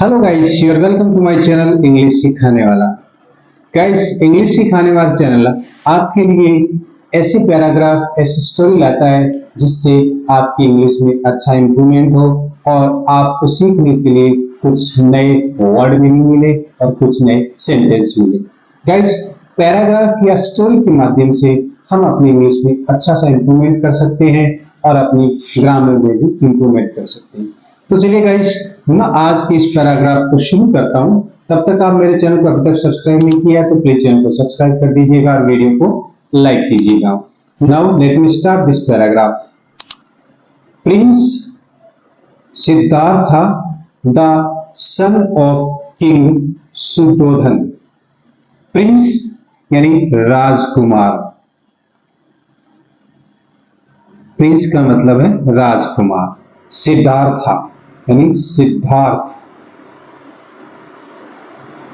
Hello guys, you are welcome to my channel English सिखाने वाला। Guys, English सिखाने वाला चैनल आपके लिए ऐसे पैराग्राफ, ऐसी स्टोरी लाता है जिससे आपकी इंग्लिश में अच्छा इंप्रूवमेंट हो और आपको सीखने के लिए कुछ नए वर्ड मीनिंग मिले और कुछ नए सेंटेंस मिले। गाइस, पैराग्राफ या स्टोरी के माध्यम से हम अपनी इंग्लिश में अच्छा सा इंप्रूवमेंट कर सकते हैं और अपनी ग्रामर में भी इंप्रूवमेंट कर सकते हैं। तो चलिए गाइस, मैं आज के इस पैराग्राफ को शुरू करता हूं। तब तक आप मेरे चैनल को अभी तक सब्सक्राइब नहीं किया तो प्लीज चैनल को सब्सक्राइब कर दीजिएगा और वीडियो को लाइक कीजिएगा। Now let me start this paragraph. Prince Siddhartha the son of king Shuddhodana. Prince यानी राजकुमार। प्रिंस का मतलब है राजकुमार। सिद्धार्थ यानी सिद्धार्थ।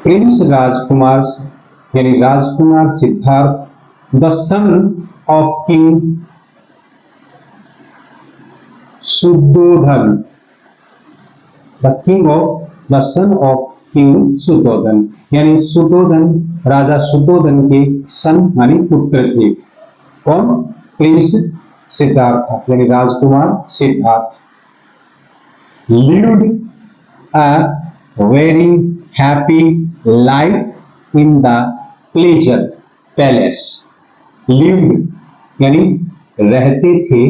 प्रिंस राजकुमार यानी राजकुमार Siddhartha the son of king Shuddhodana. The king of the son of king Shuddhodana यानी सुद्धोधन, राजा सुद्धोधन के सन यानी पुत्र थे। कौन? प्रिंस सिद्धार्थ यानी राजकुमार Siddharth. lived a very happy life in the pleasure palace। lived यानी रहते थे।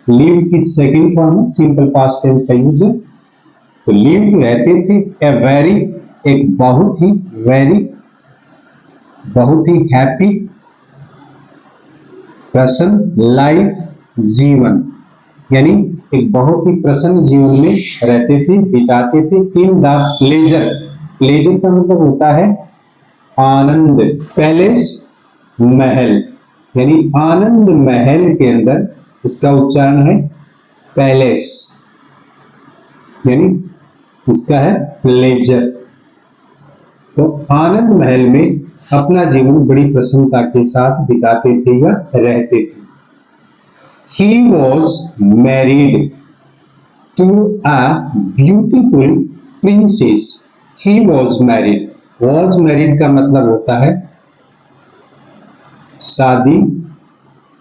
live की सेकंड फॉर्म है, सिंपल पास्ट टेंस का यूज है। तो lived रहते थे, a very एक बहुत ही, very बहुत ही हैप्पी प्रसन्न, लाइफ जीवन यानी एक बहुत ही प्रसन्न जीवन में रहते थे, बिताते थे। इन द प्लेजर, प्लेजर का मतलब होता है आनंद। पैलेस महल यानी आनंद महल के अंदर, इसका उच्चारण है पैलेस यानी इसका है प्लेजर। तो आनंद महल में अपना जीवन बड़ी प्रसन्नता के साथ बिताते थे या रहते थे। He was married to a beautiful princess। He was married। was married का मतलब होता है शादी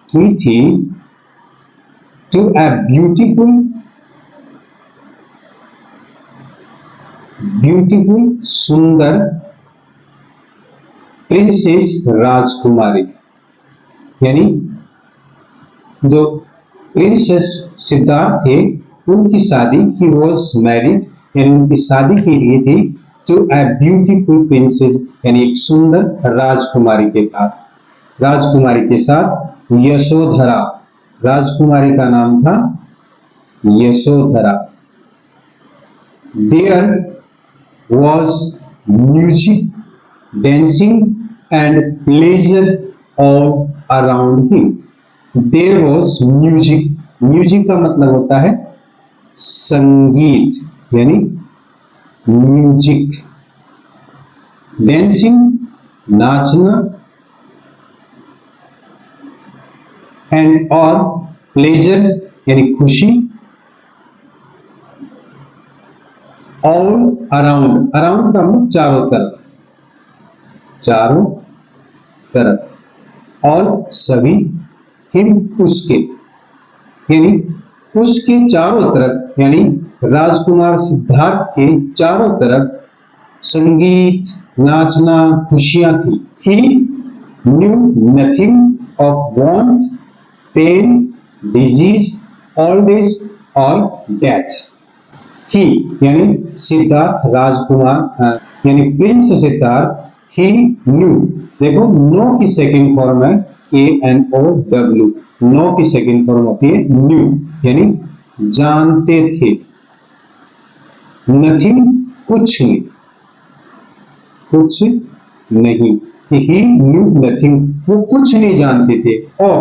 की थी। to a beautiful सुंदर प्रिंसेस राजकुमारी यानी जो प्रिंस सिद्धार्थ थे उनकी शादी, ही वॉज मैरिड यानी उनकी शादी की लिए थी टू ए ब्यूटीफुल प्रिंसेस यानी एक सुंदर राजकुमारी के साथ। राजकुमारी के साथ यशोधरा, राजकुमारी का नाम था Yashodhara. There was music, dancing and pleasure all around him. There was music, music का मतलब होता है संगीत यानी म्यूजिक। डांसिंग नाचना, एंड और प्लेजर यानी खुशी। ऑल अराउंड, अराउंड का मतलब चारों तरफ, चारों तरफ। और सभी, हिम उसके यानी उसके चारों तरफ यानी राजकुमार सिद्धार्थ के चारों तरफ संगीत, नाचना, खुशियां थी। He knew nothing of want, pain, disease, old age और डेथ। ही यानी सिद्धार्थ राजकुमार यानी प्रिंस सिद्धार्थ। ही न्यू, देखो नो की सेकंड फॉर्म है ANOW। नो की सेकंड फॉर्म होती है न्यू यानी जानते थे। नथिंग कुछ नहीं, कुछ नहीं। ही न्यू नथिंग, वो कुछ नहीं जानते थे। और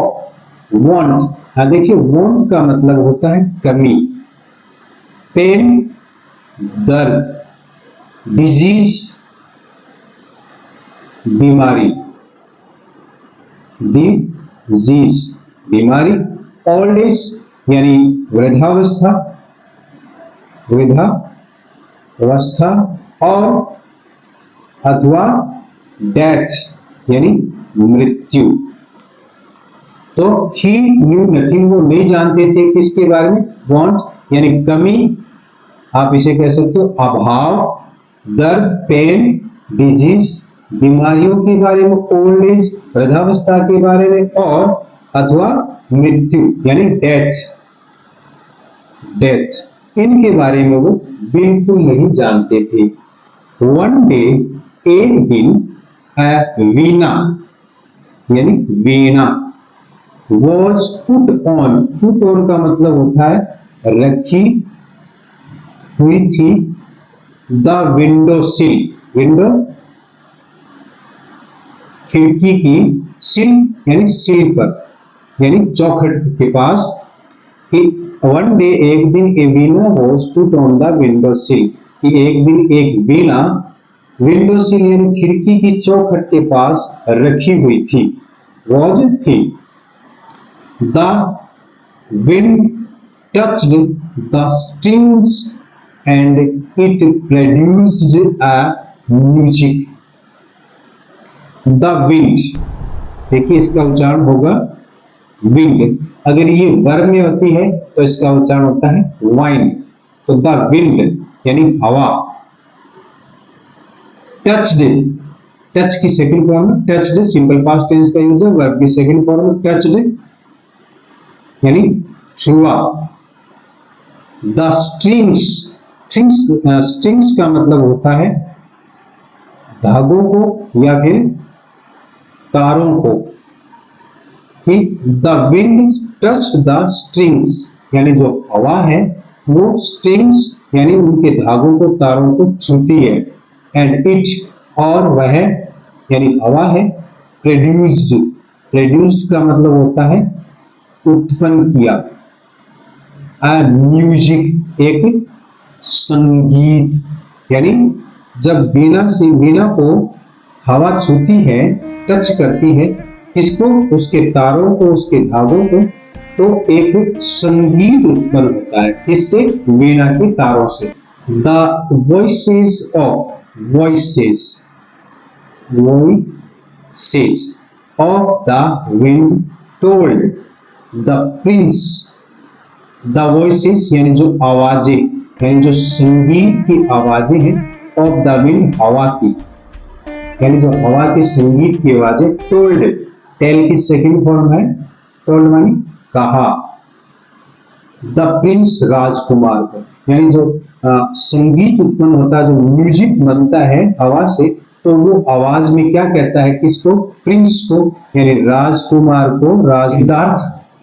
वांट, हाँ देखिए वांट का मतलब होता है कमी। पेन दर्द, डिजीज बीमारी, डिजीज बीमारी, ओल्ड एज यानी वृद्धावस्था, वृद्धा अवस्था, और अथवा डेथ यानी मृत्यु। तो ही न्यू नथिंग, वो नहीं जानते थे किसके बारे में, वांट यानी कमी, आप इसे कह सकते हो अभाव, दर्द, पेन, डिजीज, बीमारियों के बारे में, ओल्ड एज, वृद्धावस्था के बारे में, और अथवा मृत्यु यानी डेथ, डेथ इनके बारे में वो बिल्कुल नहीं जानते थे। वन डे, एक दिन, वीणा यानी veena was put on, put on का मतलब होता है रखी हुई थी, द विंडो सिल, विंडो खिड़की की, सिल यानी सिल पर यानी चौखट के पास, कि वन डे एक दिन a veena was put on the window sill, कि एक दिन एक वीणा विंडो सिल यानी खिड़की की चौखट के पास रखी हुई थी, वॉज थी। The wind touched the strings and it produced a music. The wind, देखिए इसका उच्चारण होगा विंड, अगर ये वर्ब में होती है तो इसका उच्चारण होता है वाइन। तो द विंड यानी हवा, टच्ड, टच की सेकंड फॉर्म में टच्ड, सिंपल पास्ट टेंस का यूज है, वर्ब की सेकंड फॉर्म में टच्ड यानी छुआ। द स्ट्रिंग्स, स्ट्रिंग्स का मतलब होता है धागों को या फिर तारों को, कि the wind touched the strings यानी जो हवा है वो स्ट्रिंग्स यानी उनके धागों को, तारों को छूती है, एंड इट और वह यानी हवा है, प्रोड्यूस्ड, प्रोड्यूस्ड का मतलब होता है उत्पन्न किया, अ म्यूजिक एक संगीत, यानी जब वीणा को हवा छूती है, टच करती है, किसको, उसके तारों को, उसके धागों को, तो एक संगीत उत्पन्न होता है, किससे, वीणा के तारों से। The voices of, voices of the wind told the Prince, the voices यानी जो आवाजें, यानी जो संगीत की आवाजें हैं, ऑफ द विंड हवा की, यानी जो हवा के संगीत की आवाजें, टोल्ड, टेल की सेकंड फॉर्म है, टोल्ड मानी कहा, द प्रिंस राजकुमार को, यानी जो संगीत उत्पन्न होता है, जो म्यूजिक बनता है हवा से, तो वो आवाज में क्या कहता है, किसको, प्रिंस को यानी राजकुमार को, सिद्धार्थ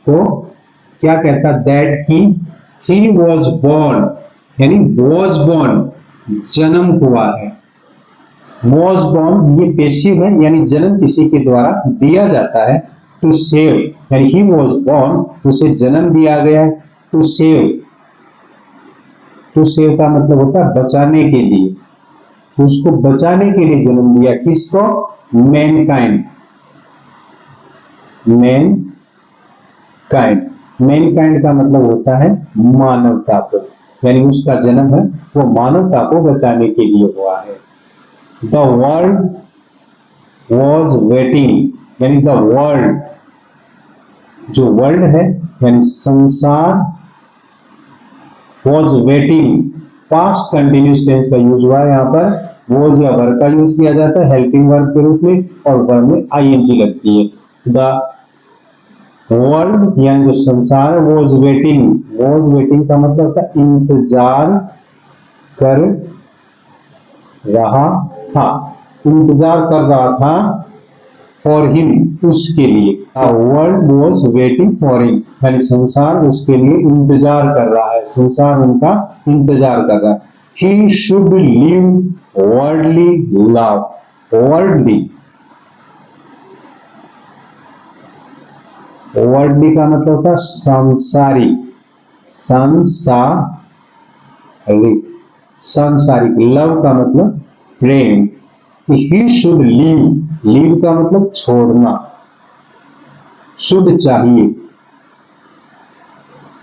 को क्या कहता, दैट ही वॉज बोर्न, यानी वॉज बोर्न जन्म हुआ है, वॉज बोर्न ये पेशिव है, यानी जन्म किसी के द्वारा दिया जाता है, टू सेव यानी ही वॉज बोर्न उसे जन्म दिया गया है, टू सेव, टू सेव का मतलब होता है बचाने के लिए, उसको बचाने के लिए जन्म दिया, किसको, मैनकाइंड, मैनकाइंड का मतलब होता है मानवता को, यानी उसका जन्म है वो मानवता को बचाने के लिए हुआ है। द वर्ल्ड वॉज वेटिंग, यानी द वर्ल्ड, जो वर्ल्ड है यानी संसार, was waiting, past continuous tense का यूज हुआ है, यहाँ पर वॉज या वर्ब का यूज किया जाता है हेल्पिंग वर्ब के रूप में, और वर्ब में आईएनजी लगती है। द वर्ल्ड यानी जो संसार, वॉज वेटिंग, वॉज वेटिंग का मतलब होता है इंतजार कर रहा था, इंतजार कर रहा था, फॉर हिम उसके लिए, world was waiting for him, यानी संसार उसके लिए इंतजार कर रहा है, संसार उनका इंतजार कर रहा है। He should live worldly love, worldly, worldly का मतलब होता है सांसारिक, सांसारिक, लव का मतलब प्रेम, ही शुड लीव, लीव का मतलब छोड़ना, शुड चाहिए,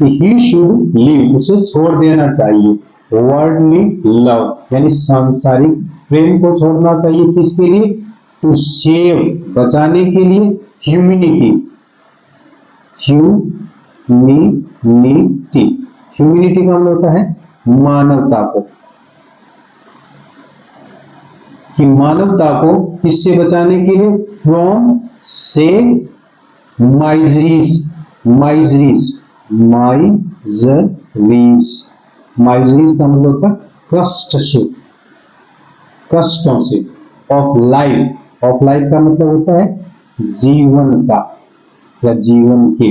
कि ही शुड लीव उसे छोड़ देना चाहिए, वर्ल्डली लव यानी सांसारिक प्रेम को छोड़ना चाहिए। किसके लिए? टू सेव बचाने के लिए, ह्यूमैनिटी, ह्यूमैनिटी, ह्यूमैनिटी का मतलब होता है मानवता को, कि मानवता को किससे बचाने के लिए? फ्रॉम से माइजरीज, माइजरीज, माइजरीज, माइजरीज का मतलब होता है कष्ट से, कष्टों से। ऑफ लाइफ, ऑफ लाइफ का मतलब होता है जीवन का या जीवन के।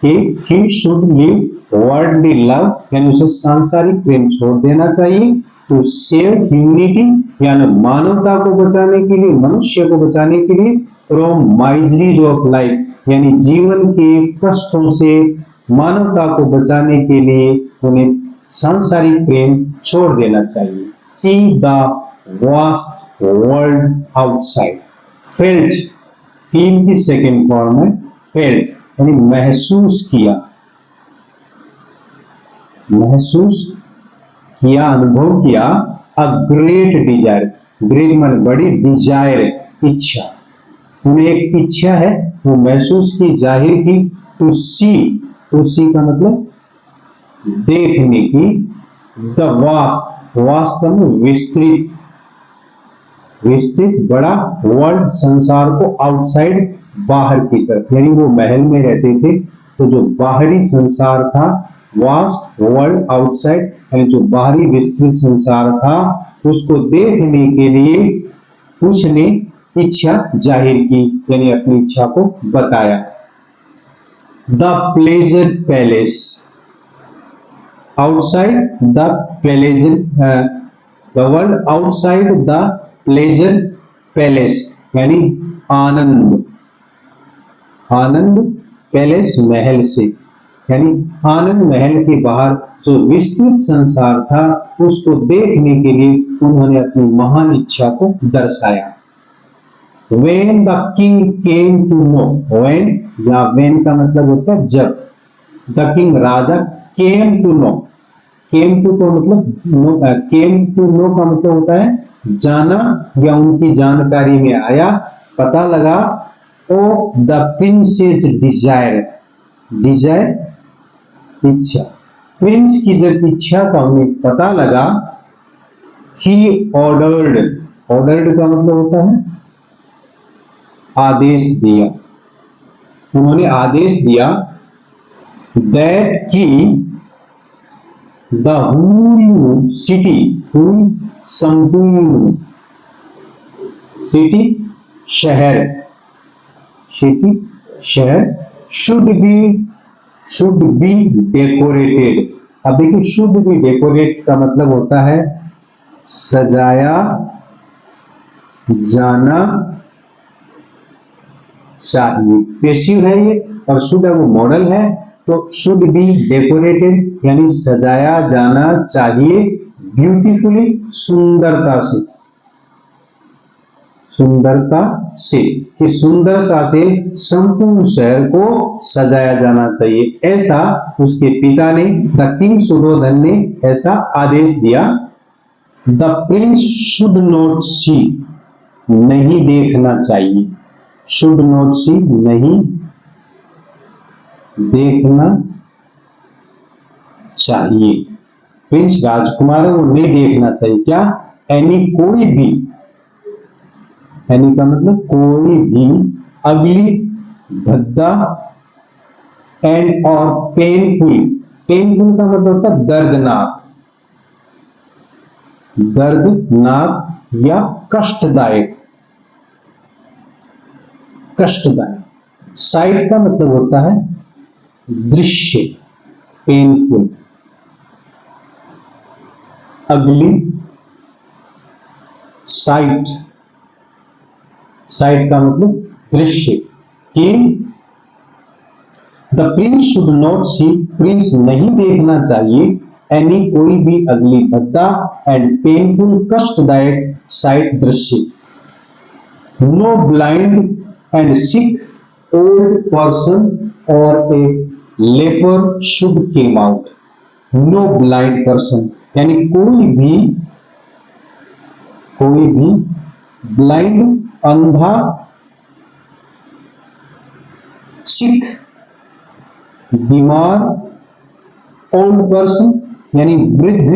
He should live worldly love यानी उसे सांसारिक प्रेम छोड़ देना चाहिए। टू सेव ह्यूमैनिटी यानी मानवता को बचाने के लिए, मनुष्य को बचाने के लिए, फ्रॉम माइजरीज ऑफ लाइफ यानी जीवन के कष्टों से मानवता को बचाने के लिए उन्हें सांसारिक प्रेम छोड़ देना चाहिए। See the vast world outside, felt, feel की सेकेंड फॉर्म है फेल्ट यानी महसूस किया, महसूस किया, अनुभव किया। अ ग्रेट डिजायर, ग्रेट माने बड़ी, डिजायर इच्छा, उन्हें एक इच्छा है वो महसूस की, जाहिर की। टू सी, टू सी का मतलब देखने की। द वास्ट, वास्ट का मतलब विस्तृत, विस्तृत बड़ा, वर्ल्ड संसार को, आउटसाइड बाहर की तरफ, यानी वो महल में रहते थे तो जो बाहरी संसार था, वास्ट वर्ल्ड आउटसाइड यानी जो बाहरी विस्तृत संसार था, उसको देखने के लिए उसने इच्छा जाहिर की यानी अपनी इच्छा को बताया। The pleasure palace, outside the pleasure, the world outside the pleasure palace यानी आनंद, आनंद पैलेस महल से, यानी आनंद महल के बाहर जो विस्तृत संसार था उसको देखने के लिए उन्होंने अपनी महान इच्छा को दर्शाया। When the king came to know, when या when का मतलब होता है जब, the king Raja, came to know, came to तो मतलब no, came to know का मतलब होता है जाना या उनकी जानकारी में आया, पता लगा। ओ द प्रिंसेस डिजायर, डिजायर इच्छा, प्रिंस की जब इच्छा का उन्हें पता लगा, ही ऑर्डर्ड, ऑर्डर्ड का मतलब होता है आदेश दिया, उन्होंने आदेश दिया। दैट की द होल सिटी, होल संपूर्ण, सिटी शहर, सिटी शहर, शुड बी डेकोरेटेड। अब देखिए शुड बी डेकोरेट का मतलब होता है सजाया जाना चाहिए, पेसिव है ये, और शुड है वो मॉडल है, तो शुड बी डेकोरेटेड यानी सजाया जाना चाहिए, ब्यूटीफुली सुंदरता से, सुंदरता से, कि सुंदरता से संपूर्ण शहर को सजाया जाना चाहिए, ऐसा उसके पिता ने, द किंग सुधोधन ने ऐसा आदेश दिया। द प्रिंस शुड नॉट सी, नहीं देखना चाहिए, शुड नॉट सी नहीं देखना चाहिए, प्रिंस राजकुमार है वो नहीं देखना चाहिए, क्या? एनी कोई भी, एनी का मतलब कोई भी, अगली, भद्दा, एंड और पेनफुल, पेनफुल का मतलब होता है दर्दनाक, दर्दनाक या कष्टदायक, कष्टदायक। साइट का मतलब होता है दृश्य, पेनफुल, अगली, साइट, साइट का मतलब दृश्य, कि the prince should not see, prince नहीं देखना चाहिए, एनी कोई भी, अगली, भद्दा, एंड पेनफुल कष्टदायक, साइट दृश्य। No blind and sick old person और a leper should came out, no blind person यानी कोई भी ब्लाइंड अंधा, सिक, बीमार, ओल्ड पर्सन यानी वृद्ध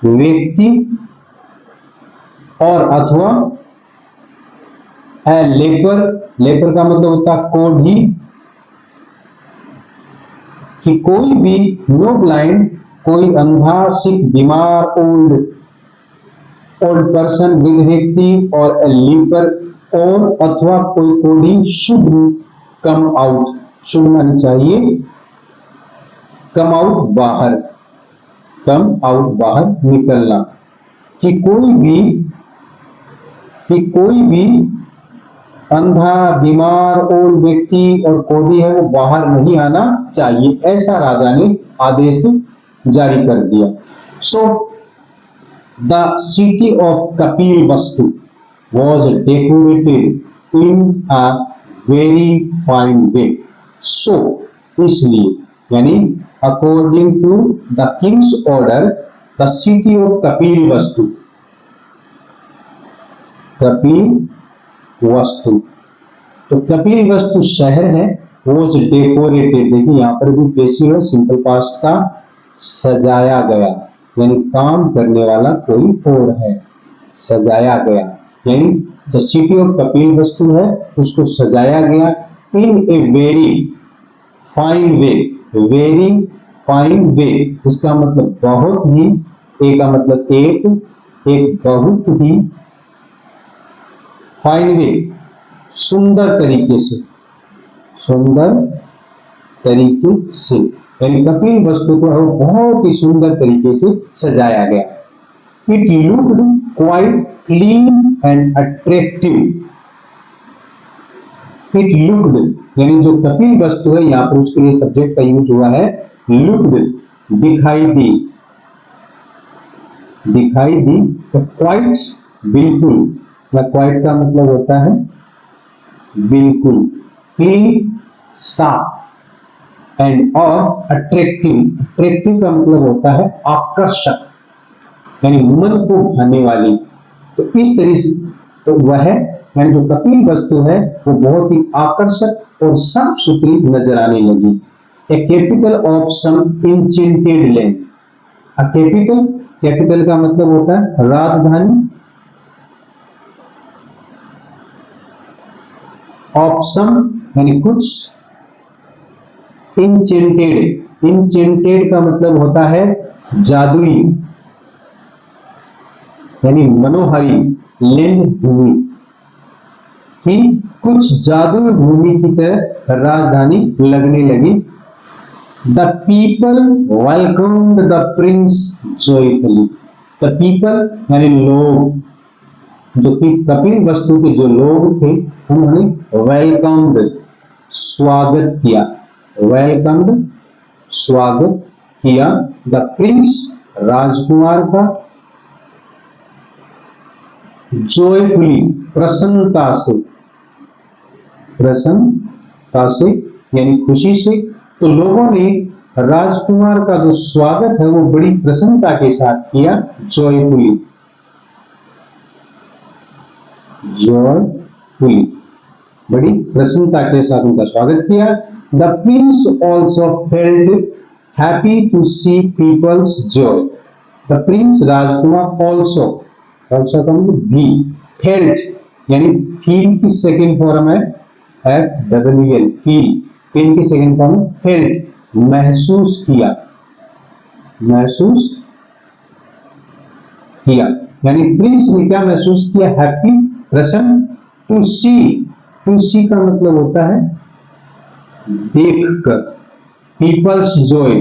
व्यक्ति, और अथवा लेपर, लेपर का मतलब होता है कोढ़ी, कि कोई भी नो ब्लाइंड, कोई अंधा, सिक, बीमार, ओल्ड पर्सन वृद्ध व्यक्ति, और लीपर और अथवा कोई कोढ़ी शुड कम आउट, शुड मानी चाहिए कम आउट बाहर, कम आउट बाहर निकलना, कि कोई भी अंधा, बीमार, ओल्ड व्यक्ति और कोढ़ी है वो बाहर नहीं आना चाहिए, ऐसा राजा ने आदेश जारी कर दिया। So the city of Kapilavastu was decorated in a very fine way. So इसलिए यानी according to the king's order, the city of Kapilvastu, Kapilvastu, तो कपिलवस्तु शहर है was decorated, देखिए यहाँ पर भी पेशिव है, सिंपल पास्ट का, सजाया गया, यानी काम करने वाला कोई और है, सजाया गया, यानी जो सिटी ऑफ कपिलवस्तु है उसको सजाया गया in a very fine way, very fine way, इसका मतलब बहुत ही, ए का मतलब एक बहुत ही, फाइन वे सुंदर तरीके से, सुंदर तरीके से, यानी कपिलवस्तु को बहुत ही सुंदर तरीके से सजाया गया। It looked quite clean and attractive. It looked यानी जो कपिलवस्तु है यहाँ पर उसके लिए सब्जेक्ट का यूज हुआ है looked, दिखाई दी, दिखाई दी, तो quite बिल्कुल, या quite का मतलब होता है बिल्कुल, clean साफ, एंड और अट्रैक्टिव, अट्रैक्टिव का मतलब होता है आकर्षक, यानी मन को भाने वाली, तो इस तरह से तो वह यानी जो कपिलवस्तु है वो बहुत ही आकर्षक और साफ सुथरी नजर आने लगी। A capital of some enchanted land, a capital, capital का मतलब होता है राजधानी, ऑफ सम यानी कुछ, इंचेंटेड, इंचेंटेड का मतलब होता है जादुई, यानी मनोहरी, लैंड भूमि, कि कुछ जादुई भूमि की तरह राजधानी लगने लगी। The people welcomed the Prince joyfully, the people यानी लोग, जो कि कपिलवस्तु के जो लोग थे उन्होंने वेलकम्ड स्वागत किया, वेलकम्ड स्वागत किया, द प्रिंस राजकुमार का, जॉयफुली प्रसन्नता से, प्रसन्नता से यानी खुशी से, तो लोगों ने राजकुमार का जो स्वागत है वो बड़ी प्रसन्नता के साथ किया, जॉयफुली, जॉयफुली, बड़ी प्रसन्नता के साथ उनका स्वागत किया। The prince also felt happy to see people's joy, the prince राजकुमार ऑल्सो, ऑल्सो का मतलब भी, फेल्ट यानी फील की सेकेंड फॉर्म है FWL, फील, फील की सेकेंड फॉर्म फेल्ट, महसूस किया, महसूस किया, यानी प्रिंस ने क्या महसूस किया, हैप्पी, प्रसन्न, टू सी, टू सी का मतलब होता है देखकर, पीपल्स जॉय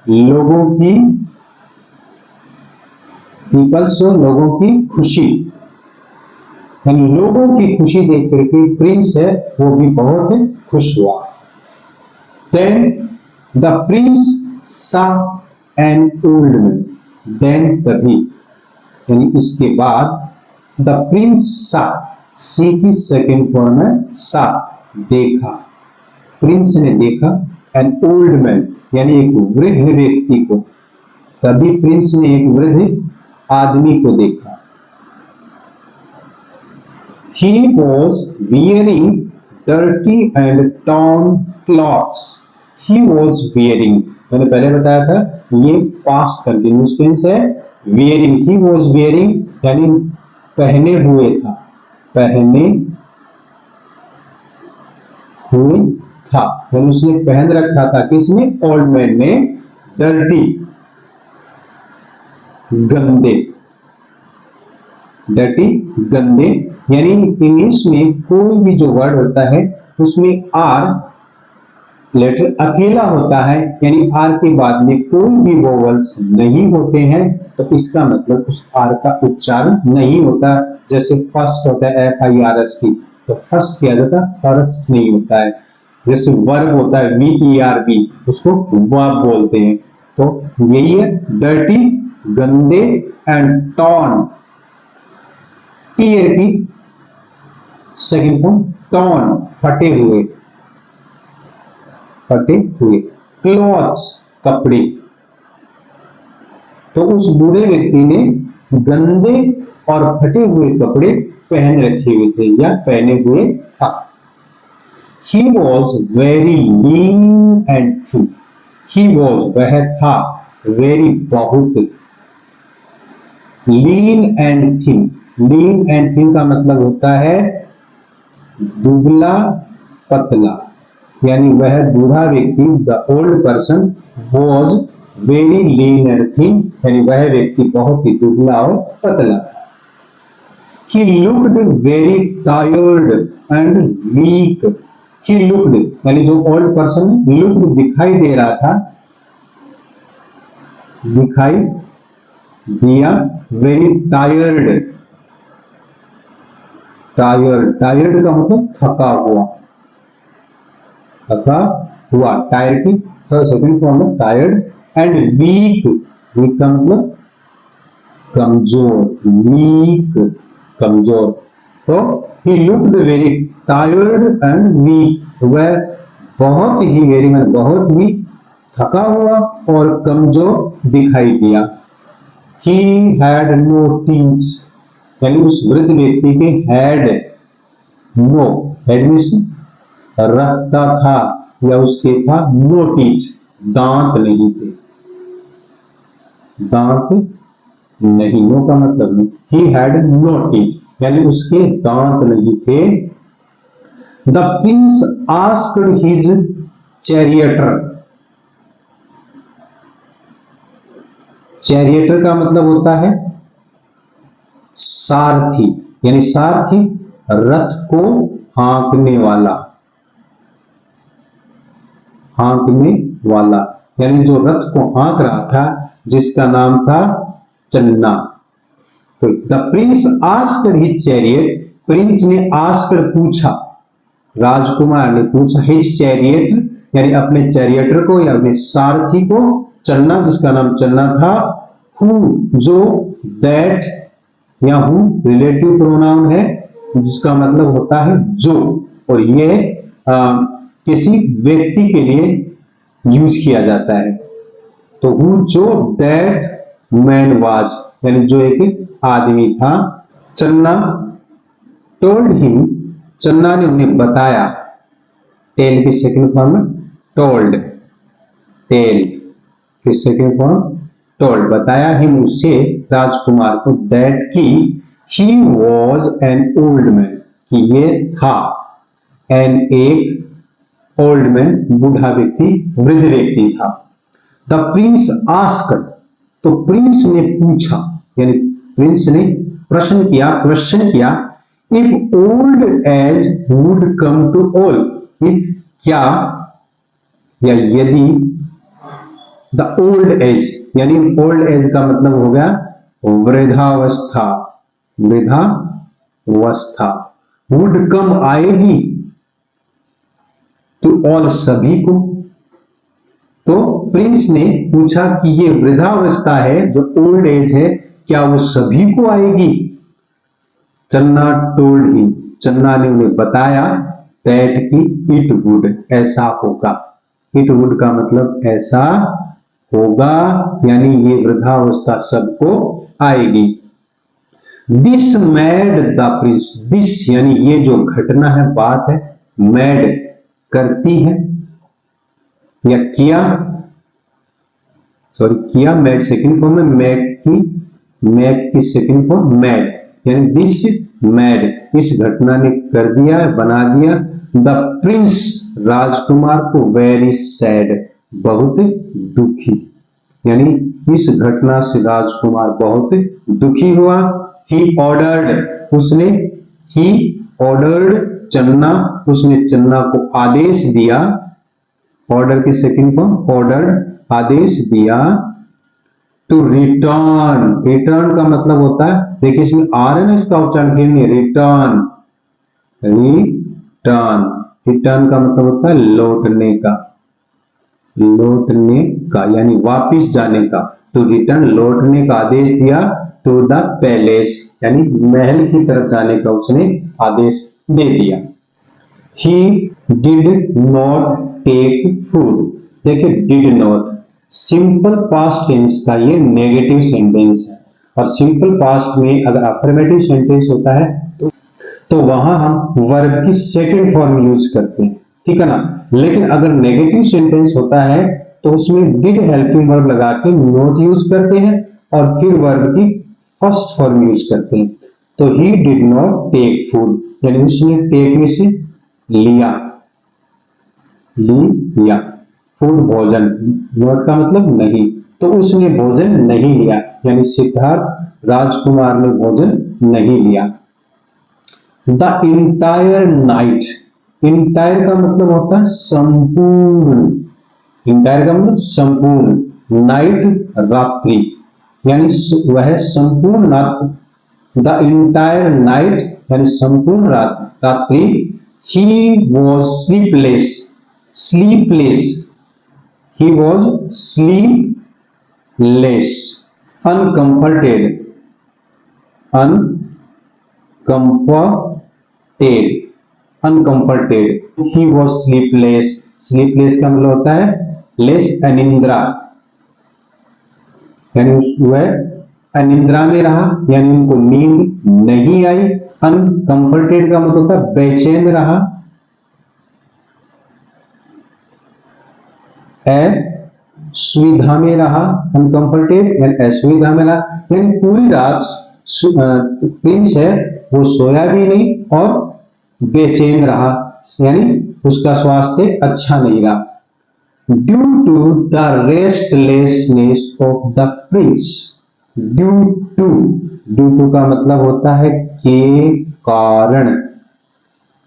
लोगों की, पीपल्स लोगों की खुशी, यानी लोगों की खुशी देख करके प्रिंस है वो भी बहुत खुश हुआ। Then the prince saw an old man, then तभी यानी इसके बाद the prince saw, सी की सेकेंड फॉर्म है सा, देखा, प्रिंस ने देखा, an old man यानी एक वृद्ध व्यक्ति को, तभी प्रिंस ने एक वृद्ध आदमी को देखा। He was wearing dirty and torn clothes. He was wearing, मैंने पहले बताया था ये पास्ट कंटिन्यूस टेंस है। wearing, he was wearing यानी पहने हुए था, पहने हुए था यानी उसने पहन रखा था। किसने? ओल्ड मैन ने। डर्टी, गंदे, डर्टी गंदे, यानी इंग्लिश में कोई भी जो वर्ड होता है उसमें आर लेटर अकेला होता है, यानी आर के बाद में कोई भी वोवल्स नहीं होते हैं, तो इसका मतलब उस आर का उच्चारण नहीं होता। जैसे फर्स्ट होता है FIRST, तो फर्स्ट किया जाता है, फर्स्ट नहीं होता है। जैसे वर्ब होता है VERB, उसको वर्ब बोलते हैं। तो यही है डर्टी, गंदे, एंड टॉर्न, टीयर की सेकंड फॉर्म टॉर्न, फटे हुए, फटे हुए। क्लॉथ्स, कपड़े। तो उस बूढ़े व्यक्ति ने गंदे और फटे हुए कपड़े पहन रखे हुए थे या पहने हुए था। He was very lean and thin. He was, वह था, very बहुत, lean and thin. Lean and thin का मतलब होता है दुबला पतला, यानी वह बूढ़ा व्यक्ति, the old person was very lean and thin, यानी वह व्यक्ति बहुत ही दुबला और पतला था। He looked very tired and weak. He looked, यानी जो ओल्ड पर्सन looked दिखाई दे रहा था, दिखाई दिया, very tired, टायर्ड, टायर्ड का मतलब थका हुआ, थका हुआ, टायर्ड की सेकंड फॉर्म है टायर्ड। एंड वीक, वीक का मतलब कमजोर, वीक कमजोर। तो he looked very tired and weak, वह बहुत ही वेरी में बहुत ही थका हुआ और कमजोर दिखाई दिया। ही हैड नो टीथ, यानी उस वृद्ध व्यक्ति के हैड, नो, हैड मींस रखता था या उसके था, नो टीथ, दांत नहीं थे, दांत नहीं, नो का मतलब नहीं। ही हैड नो टीथ, यानी उसके दांत नहीं थे। The prince asked his charioteer, charioteer का मतलब होता है सारथी, यानी सारथी रथ को हाँकने वाला, हाँकने वाला, यानी जो रथ को हाँक रहा था जिसका नाम था चन्ना। तो the prince asked his chariot, Prince ने आस्क्ड पूछा, राजकुमार ने पूछा, हिज चैरियट यानी अपने चैरियटर को या अपने सारथी को, चन्ना जिसका नाम चन्ना था, हु जो, दैट या हु रिलेटिव प्रोनाउन है जिसका मतलब होता है जो, और ये किसी व्यक्ति के लिए यूज किया जाता है। तो हु जो दैट मैन वाज, यानी जो एक आदमी था। चन्ना टोल्ड हिम, चन्ना ने उन्हें बताया, टेल की सेकंड फॉर्म में टोल्ड, टेल की सेकंड फॉर्म टोल्ड, बताया हिम उसे, राजकुमार को, दैट की he was an old man, कि ये था, एन एक ओल्ड मैन बूढ़ा व्यक्ति, वृद्ध व्यक्ति था। द प्रिंस आस्क्ड, तो प्रिंस ने पूछा, यानी प्रिंस ने प्रश्न किया, क्वेश्चन किया, if old age would come to all, if क्या या यदि, द ओल्ड एज यानी ओल्ड एज का मतलब हो गया वृद्धावस्था, वृद्धावस्था, वुड कम आएगी टू ऑल सभी को। तो प्रिंस ने पूछा कि ये वृद्धावस्था है जो ओल्ड एज है, क्या वो सभी को आएगी? चन्ना टोल्ड हिम, चन्ना ने उन्हें बताया, दैट की इट वुड, ऐसा होगा। इट वुड का मतलब ऐसा होगा, यानी ये वृद्धावस्था सबको आएगी। This mad the Prince, this यानी ये जो घटना है, बात है, मैड करती है या किया, सॉरी किया, मैड सेकंड फॉर्म में, मैक की सेकंड फॉर्म मैड, यानी दिस मैड, इस घटना ने कर दिया, बना दिया, द प्रिंस राजकुमार को वेरी सैड, बहुत दुखी, यानी इस घटना से राजकुमार बहुत दुखी हुआ। ही ऑर्डर्ड, उसने, ही ऑर्डर्ड चन्ना, उसने चन्ना को आदेश दिया, ऑर्डर की सेकंड फॉर्म ऑर्डर्ड, आदेश दिया, टू रिटर्न, रिटर्न का मतलब होता है, देखिए इसमें आर है ना, इसका उच्चारण फिर नहीं, रिटर्न, रिटर्न, रिटर्न का मतलब होता है लौटने का, लौटने का यानी वापिस जाने का, टू रिटर्न लौटने का आदेश दिया, टू द पैलेस यानी महल की तरफ जाने का उसने आदेश दे दिया। He did not take food, देखिए did not simple past tense का ये नेगेटिव सेंटेंस है, और सिंपल पास्ट में अगर अफर्मेटिव सेंटेंस होता है तो वहां हम वर्ब की सेकंड फॉर्म यूज करते हैं, ठीक है ना। लेकिन अगर नेगेटिव सेंटेंस होता है तो उसमें डिड हेल्पिंग वर्ब लगा के नॉट यूज करते हैं और फिर वर्ब की फर्स्ट फॉर्म यूज करते हैं। तो he did not take food, यानी उसने टेक में से लिया, लिया, फूड भोजन, नॉट का मतलब नहीं, तो उसने भोजन नहीं लिया, यानी सिद्धार्थ राजकुमार ने भोजन नहीं लिया। द इंटायर नाइट, इंटायर का मतलब होता है संपूर्ण, इंटायर का मतलब संपूर्ण, नाइट रात्रि, यानी वह संपूर्ण रात्रि, द इंटायर नाइट यानी संपूर्ण रात्रि, he was sleepless, sleepless, he was sleepless, uncomforted, uncomforted, he was sleepless, sleepless का मतलब होता है less, अनिद्रा, यानी वह अनिद्रा में रहा, यानी उनको नींद नहीं आई। अनकंफर्टेड का मतलब होता है बेचैन रहा, असुविधा में रहा, अनकंफर्टेड यानी असुविधा में रहा, यानी पूरी रात प्रिंस है वो सोया भी नहीं और बेचैन रहा, यानी उसका स्वास्थ्य अच्छा नहीं रहा। Due to the restlessness of the prince, due to का मतलब होता है के कारण,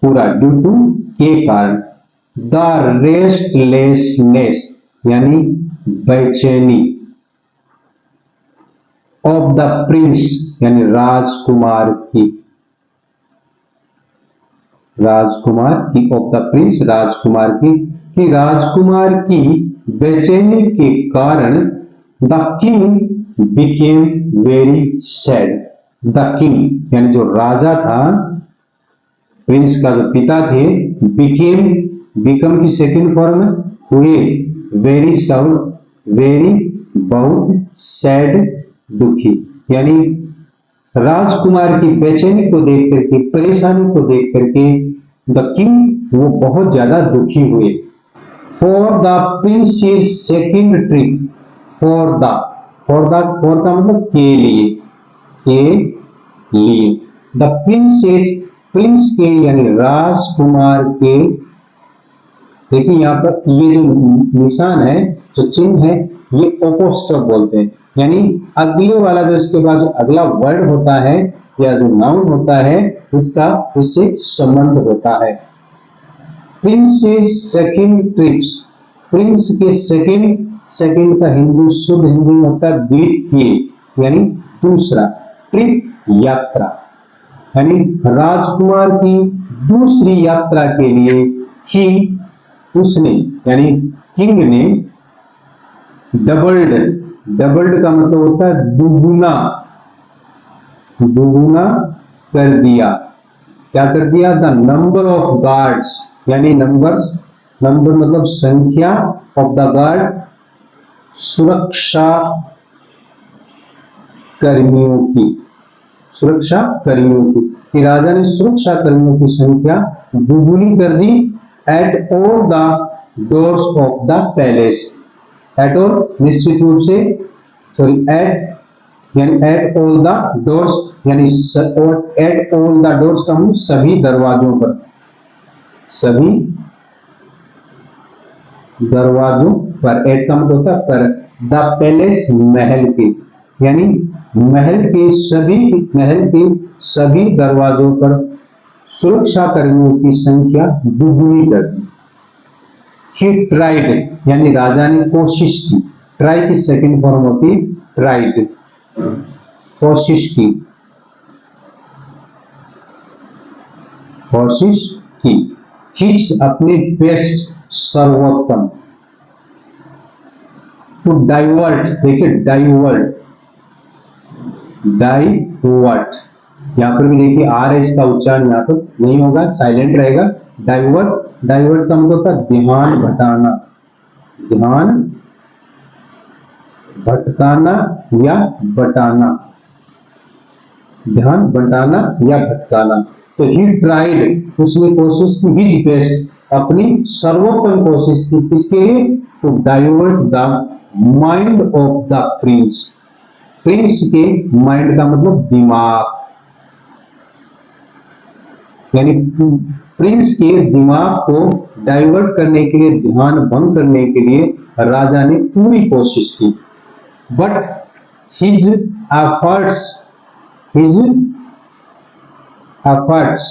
पूरा ड्यू टू के कारण, द रेस्टलेसनेस यानी बेचैनी, ऑफ द प्रिंस यानी राजकुमार की, राजकुमार की, ऑफ द प्रिंस राजकुमार की, कि राजकुमार की बेचैनी के कारण the king became very sad, the king यानी जो राजा था, प्रिंस का जो पिता थे, बिकेम, बिकम की सेकंड फॉर्म हुए, वेरी साउंड, वेरी बहुत, सैड दुखी, यानी राजकुमार की बेचैनी को देख करके, परेशानी को देख करके द किंग वो बहुत ज्यादा दुखी हुए। For the princess second trip, for the, for का मतलब के लिए, के लिए, द प्रिंसेस, प्रिंस के यानी राजकुमार के, देखिए यहाँ पर ये जो निशान है, जो चिन्ह है, ये अपोस्ट्रोफ बोलते हैं, यानी अगले वाला जो इसके बाद जो अगला वर्ड होता है या जो नाउन होता है इसका उससे संबंध होता है। प्रिंसेस सेकंड ट्रिप्स, प्रिंस के सेकंड, सेकंड का हिंदी शुद्ध हिंदी में होता है द्वितीय यानी दूसरा, ट्रिप यात्रा, यानी राजकुमार की दूसरी यात्रा के लिए ही, उसने यानी किंग ने, डबल्ड, डबल्ड का मतलब होता है दुगुना, दुगुना कर दिया, क्या कर दिया, द नंबर ऑफ गार्ड्स यानी नंबर्स, नंबर मतलब संख्या, ऑफ द गार्ड सुरक्षा कर्मियों की, सुरक्षा कर्मियों की, कि राजा ने सुरक्षा कर्मियों की संख्या दुगुनी कर दी at all the doors of the palace. At all निश्चित रूप से, सॉरी एट यानी एट ऑल द डोर्स, यानी एट ऑल द डोर्स का हम सभी दरवाजों पर, सभी दरवाजों पर, एट का मतलब होता है पर, द पैलेस महल के, यानी महल के सभी दरवाजों पर सुरक्षा कर्मियों की संख्या दुगुनी कर दी। ही ट्राइड यानी राजा ने कोशिश की, ट्राई की सेकंड फॉर्म होती है ट्राइड, कोशिश की, कोशिश की, हिज अपने बेस्ट सर्वोत्तम, टू डाइवर्ट, देखिए डाइवर्ट, डाइवर्ट यहां पर भी देखिए आर है, इसका उच्चारण यहां पर नहीं होगा, साइलेंट रहेगा। डाइवर्ट, डाइवर्ट का मतलब होता है ध्यान भटाना, ध्यान भटकाना या बटाना, ध्यान बटाना या भटकाना। तो ही ट्राइड, उसने कोशिश की, हिज बेस्ट, अपनी सर्वोत्तम कोशिश की, किसके लिए? To divert the mind of the prince, prince के माइंड का मतलब दिमाग, यानी प्रिंस के दिमाग को डाइवर्ट करने के लिए, ध्यान भंग करने के लिए राजा ने पूरी कोशिश की। But his efforts, his efforts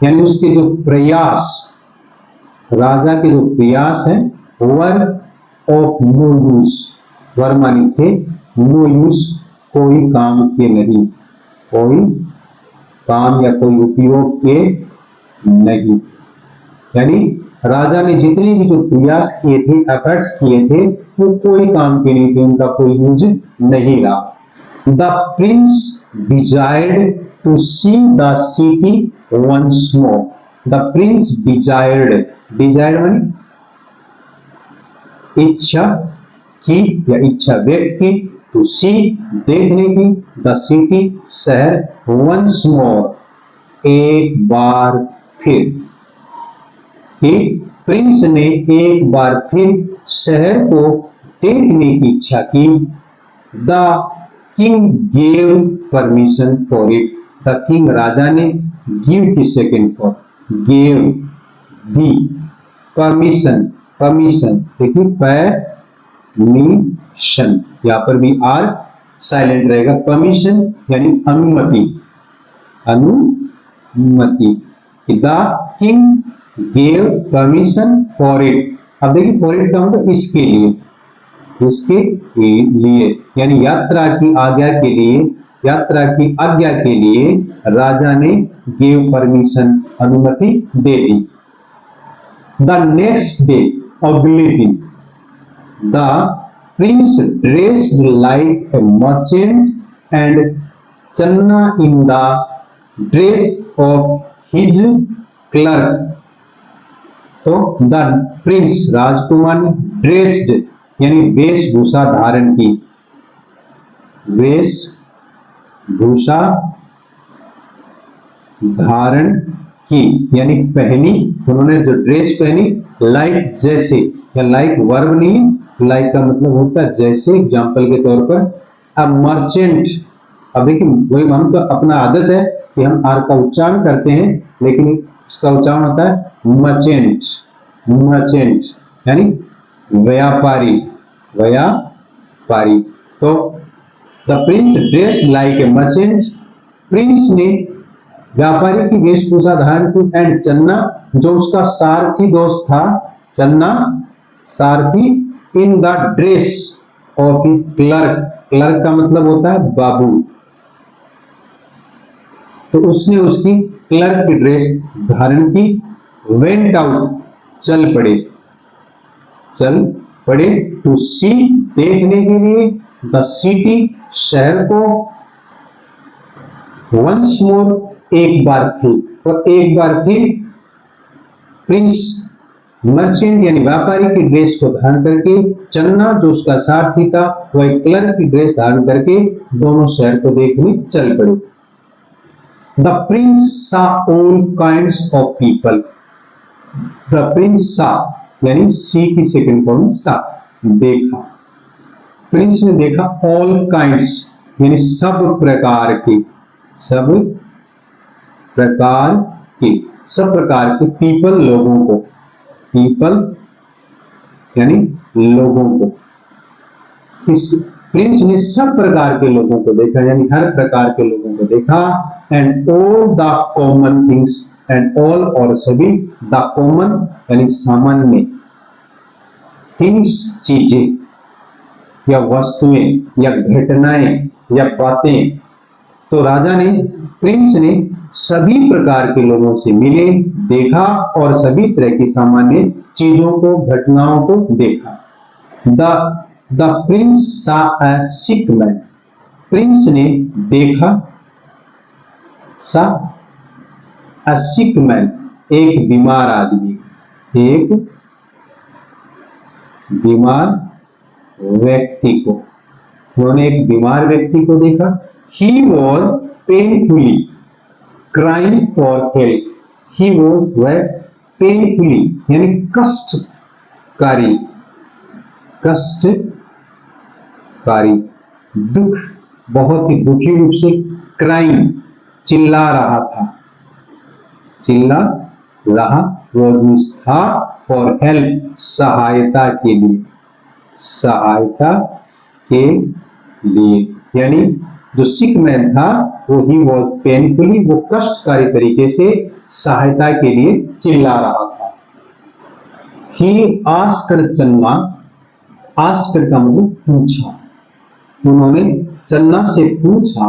यानी उसके जो प्रयास, राजा के जो प्रयास है, वर ऑफ नो यूज, वर मानी थे नो यूज, कोई काम के नहीं, कोई काम या कोई उपयोग के नहीं, यानी राजा ने जितने भी जो प्रयास किए थे, एफर्ट्स किए थे, वो कोई काम के नहीं थे, उनका कोई यूज नहीं रहा। The prince desired to see the city once more, the prince desired, desired मानी इच्छा की या इच्छा व्यक्त की, टू सी देखने की, द सिटी शहर, वंस मोर एक बार फिर, कि प्रिंस ने एक बार फिर शहर को देखने की इच्छा की। The king gave permission for it, the king राजा ने, गिव की सेकेंड फॉर, गेव दी, परमिशन, परमिशन देखिए परमिशन, यहां पर भी आर साइलेंट रहेगा, परमिशन यानी अनुमति, अनुमति, the king gave permission for it. अब देखिए फॉर इट का मतलब इसके लिए, इसके लिए यानी यात्रा की आज्ञा के लिए, यात्रा की आज्ञा के लिए राजा ने गेव परमिशन, अनुमति दे दी। द नेक्स्ट डे, अगले दिन, the prince dressed like a merchant and Channa in the dress of his clerk. तो द प्रिंस राजकुमार ने ड्रेस्ड यानी वेशभूषा धारण की, वेशभूषा धारण की यानी पहनी, उन्होंने जो ड्रेस पहनी, लाइक जैसे, या लाइक वर्ब नहीं, लाइक का मतलब होता है जैसे, एग्जाम्पल के तौर पर अ मर्चेंट। अब देखिए वही, हम तो अपना आदत है कि हम आर का उच्चारण करते हैं, लेकिन उसका उच्चारण होता है मर्चेंट, मर्चेंट यानी व्यापारी, व्यापारी। तो the prince dressed like a merchant, Prince ने व्यापारी की वेशभूषा धारण की, एंड चन्ना जो उसका सारथी दोस्त था, चन्ना सारथी, इन the dress of his clerk, clerk का मतलब होता है बाबू, तो उसने उसकी क्लर्क की ड्रेस धारण की। वेंट आउट, चल पड़े, चल पड़े, टू सी देखने के लिए, द सिटी शहर को, वंस मोर एक बार फिर, और एक बार फिर प्रिंस मर्चेंट यानी व्यापारी की ड्रेस को धारण करके चन्ना जो उसका सारथी था वह एक क्लर्क की ड्रेस धारण करके दोनों शहर को देखने चल पड़े। द प्रिंस सा all kinds of people. The Prince सा यानी सी की सेकंड फॉर्म सा, देखा। प्रिंस ने देखा ऑल काइंड्स यानी सब प्रकार के, सब प्रकार के, सब प्रकार के पीपल लोगों को, पीपल यानी लोगों को। इस प्रिंस ने सब प्रकार के लोगों को देखा यानी हर प्रकार के लोगों को देखा। And all the common things, and all और सभी, द कॉमन यानी सामान्य, थिंग्स चीजें या वस्तुएं या घटनाएं या बातें। तो राजा ने, प्रिंस ने सभी प्रकार के लोगों से मिले, देखा और सभी तरह की सामान्य चीजों को, घटनाओं को देखा। द प्रिंस सा अ सिक मैन। प्रिंस ने देखा, सा अ सिक मैन एक बीमार आदमी, एक बीमार व्यक्ति को। उन्होंने एक बीमार व्यक्ति को देखा। He was painfully crying for help. He was painfully यानी कष्टकारी, कष्टकारी, दुख, बहुत ही दुखी रूप से, crying चिल्ला रहा था, चिल्ला रहा, was था for help सहायता के लिए, सहायता के लिए। यानी जो सिक मैन था वो ही वॉज पेनफुली, वो कष्टकारी तरीके से सहायता के लिए चिल्ला रहा था। ही आस्कर चन्ना, आस्कर का मतलब पूछा। उन्होंने चन्ना से पूछा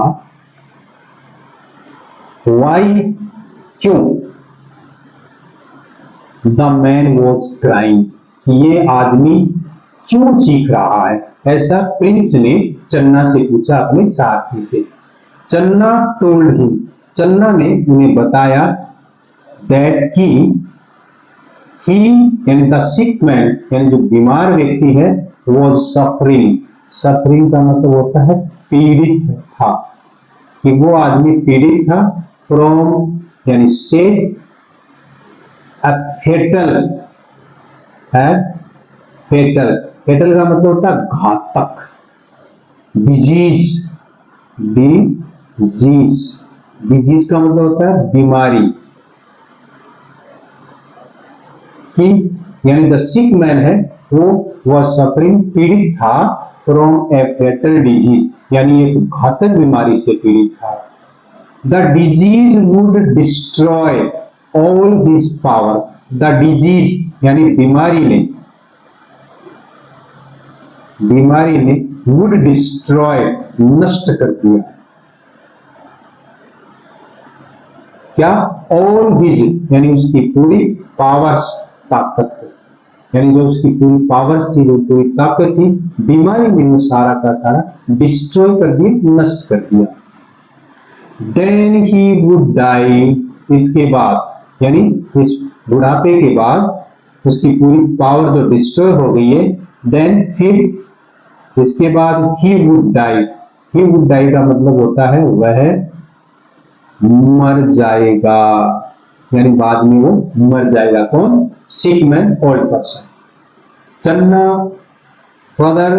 वाई क्यों, द मैन वॉज क्राइंग, ये आदमी क्यों चीख रहा है, ऐसा प्रिंस ने चन्ना से पूछा अपने साथी से। चन्ना टोल्ड हिम, चन्ना ने उन्हें बताया दैट की ही यानी द सिक मैन यानी जो बीमार व्यक्ति है वो सफरिंग, सफरिंग का मतलब होता है पीड़ित था, कि वो आदमी पीड़ित था फ्रॉम यानी से अ फेटल है, फेटल, फेटल का मतलब होता है घातक, डिजीज, डिजीज, डिजीज का मतलब होता है बीमारी, कि यानी द सिक मैन है वो वह सफरिंग पीड़ित था फ्रॉम ए फेटल डिजीज यानी एक घातक बीमारी से पीड़ित था। The disease would destroy all his power, the disease यानी बीमारी ने, बीमारी ने वुड डिस्ट्रॉय नष्ट कर दिया, क्या, ऑल हिज यानी उसकी पूरी पावर्स, ताकत को, यानी जो उसकी पूरी पावर्स थी, जो पूरी ताकत थी, बीमारी ने वो सारा का सारा डिस्ट्रॉय कर दिया, नष्ट कर दिया। देन ही वुड डाई, इसके बाद यानी इस बुढ़ापे के बाद उसकी पूरी पावर जो डिस्ट्रॉय हो गई है, देन फिर इसके बाद he would die, he would die का मतलब होता है वह मर जाएगा, यानी बाद में वो मर जाएगा। कौन? सिक मैन, ओल्ड पर्सन। चन्ना फदर,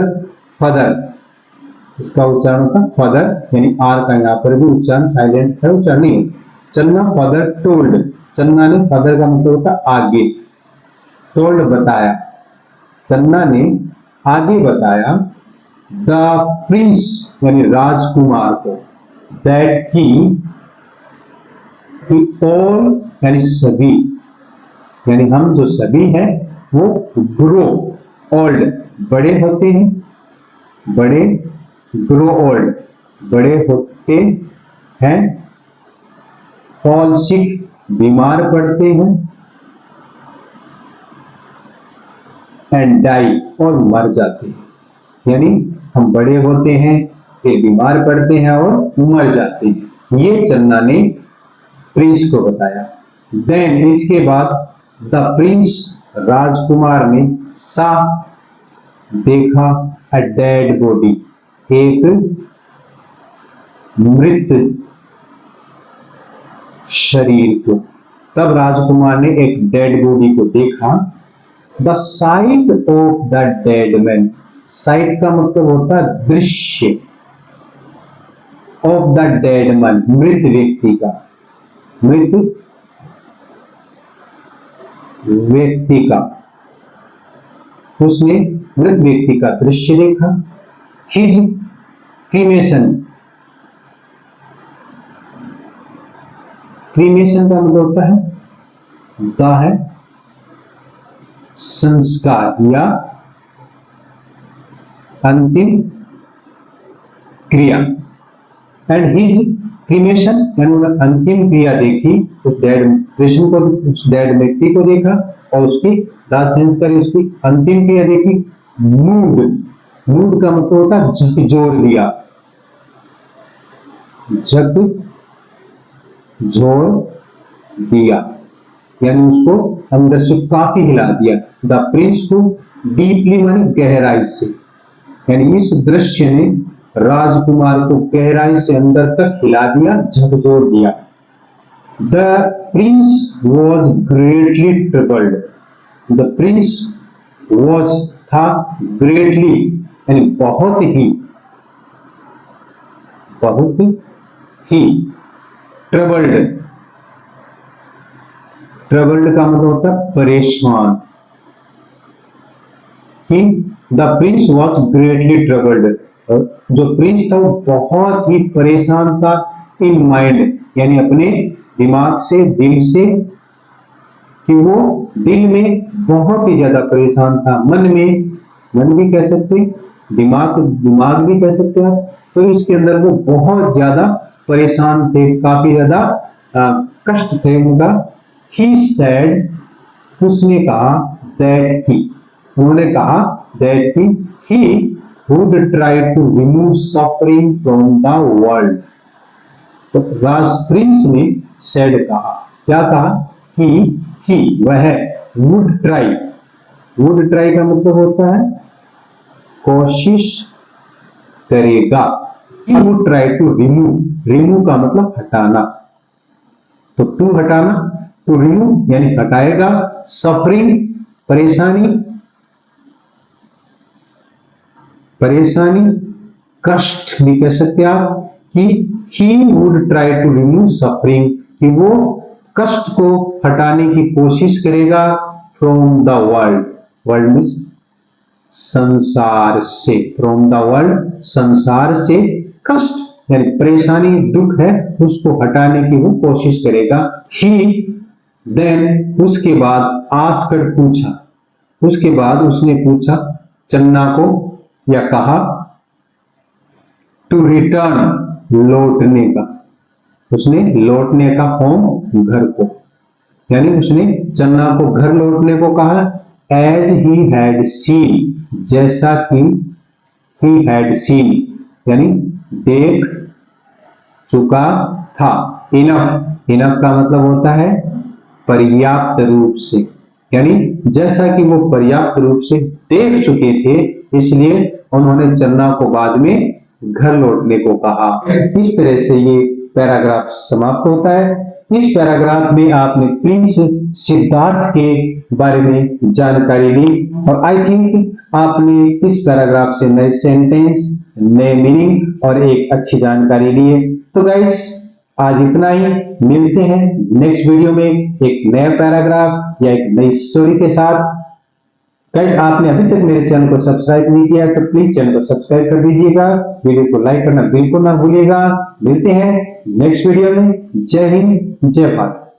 फदर इसका उच्चारण होता फदर, यानी आर का यहाँ पर भी उच्चारण साइलेंट है, उच्चारण नहीं। चन्ना फदर टोल्ड, चन्ना ने, फदर का मतलब होता आगे, टोल्ड बताया, चन्ना ने आगे बताया, द प्रिंस यानी राजकुमार को, दैट ही ऑल यानी सभी, यानी हम जो सभी हैं वो ग्रो ओल्ड बड़े होते हैं, बड़े, ग्रो ओल्ड बड़े होते हैं, फॉल सिक बीमार पड़ते हैं, एंड डाई और मर जाते हैं, यानी हम बड़े होते हैं, फिर बीमार पड़ते हैं और मर जाते हैं। ये चन्ना ने प्रिंस को बताया। देन इसके बाद द प्रिंस राजकुमार ने सा देखा अ डेड बॉडी, एक मृत शरीर को। तब राजकुमार ने एक डेड बॉडी को देखा। The site of the dead man, site का मतलब होता है दृश्य, ऑफ द डेड मैन मृत व्यक्ति का, मृत व्यक्ति का, उसने मृत व्यक्ति का दृश्य देखा। हिज क्रीमेशन, क्रीमेशन का मतलब होता है दाह है संस्कार या अंतिम क्रिया। एंड हिज क्रीमेशन, यानी उन्होंने अंतिम क्रिया देखी, उस डेड पर्सन को, उस डेड व्यक्ति को देखा और उसकी दाह संस्कार, उसकी अंतिम क्रिया देखी। मूड, मूड का मतलब होता है झकझोर दिया, झकझोर दिया, यानी उसको अंदर से काफी हिला दिया। द प्रिंस को डीपली माने गहराई से, यानी इस दृश्य ने राजकुमार को गहराई से अंदर तक हिला दिया, झकझोर दिया। The prince was greatly troubled, the prince was था ग्रेटली यानी बहुत ही ट्रबल्ड, ट्रबल्ड का मतलब होता है परेशान। He the prince was greatly troubled, जो प्रिंस था वो बहुत ही परेशान था। इन माइंड यानी अपने दिमाग से, दिल से, कि वो दिल में बहुत ही ज्यादा परेशान था। मन में, मन भी कह सकते, दिमाग, दिमाग भी कह सकते हैं। तो इसके अंदर वो बहुत ज्यादा परेशान थे, काफी ज्यादा कष्ट थे उनका। He said, उसने कहा, that he, उन्होंने कहा that he would try to remove suffering from the world। तो राज प्रिंस ने said कहा, क्या कहा कि he वह would try, would try का मतलब होता है कोशिश करेगा। He would try to remove, remove का मतलब हटाना, तो टू हटाना, टू रिमूव यानी हटाएगा, सफरिंग परेशानी, परेशानी कष्ट भी कह सकते आप, कि he would try to remove suffering, कि वो कष्ट को हटाने की कोशिश करेगा, from the world, वर्ल्ड में संसार से, from the world संसार से, कष्ट यानी परेशानी, दुख है, उसको हटाने की वो कोशिश करेगा। ही देन उसके बाद आस्कर पूछा, उसके बाद उसने पूछा चन्ना को या कहा टू रिटर्न लौटने का, उसने लौटने का होम घर को, यानी उसने चन्ना को घर लौटने को कहा। एज ही हैड सीन, जैसा कि ही हैड सीन यानी देख चुका था। इनफ, इनफ का मतलब होता है पर्याप्त रूप से, यानी जैसा कि वो पर्याप्त रूप से देख चुके थे, इसलिए उन्होंने चन्ना को बाद में घर लौटने को कहा। इस तरह से ये पैराग्राफ समाप्त होता है। इस पैराग्राफ में आपने प्रिंस सिद्धार्थ के बारे में जानकारी ली और आई थिंक आपने इस पैराग्राफ से नए सेंटेंस, नए मीनिंग और एक अच्छी जानकारी ली है। तो गाइस आज इतना ही, मिलते हैं नेक्स्ट वीडियो में एक नया पैराग्राफ या एक नई स्टोरी के साथ। गाइस आपने अभी तक मेरे चैनल को सब्सक्राइब नहीं किया तो प्लीज चैनल को सब्सक्राइब कर दीजिएगा, वीडियो को लाइक करना बिल्कुल ना भूलिएगा। मिलते हैं नेक्स्ट वीडियो में। जय हिंद, जय भारत।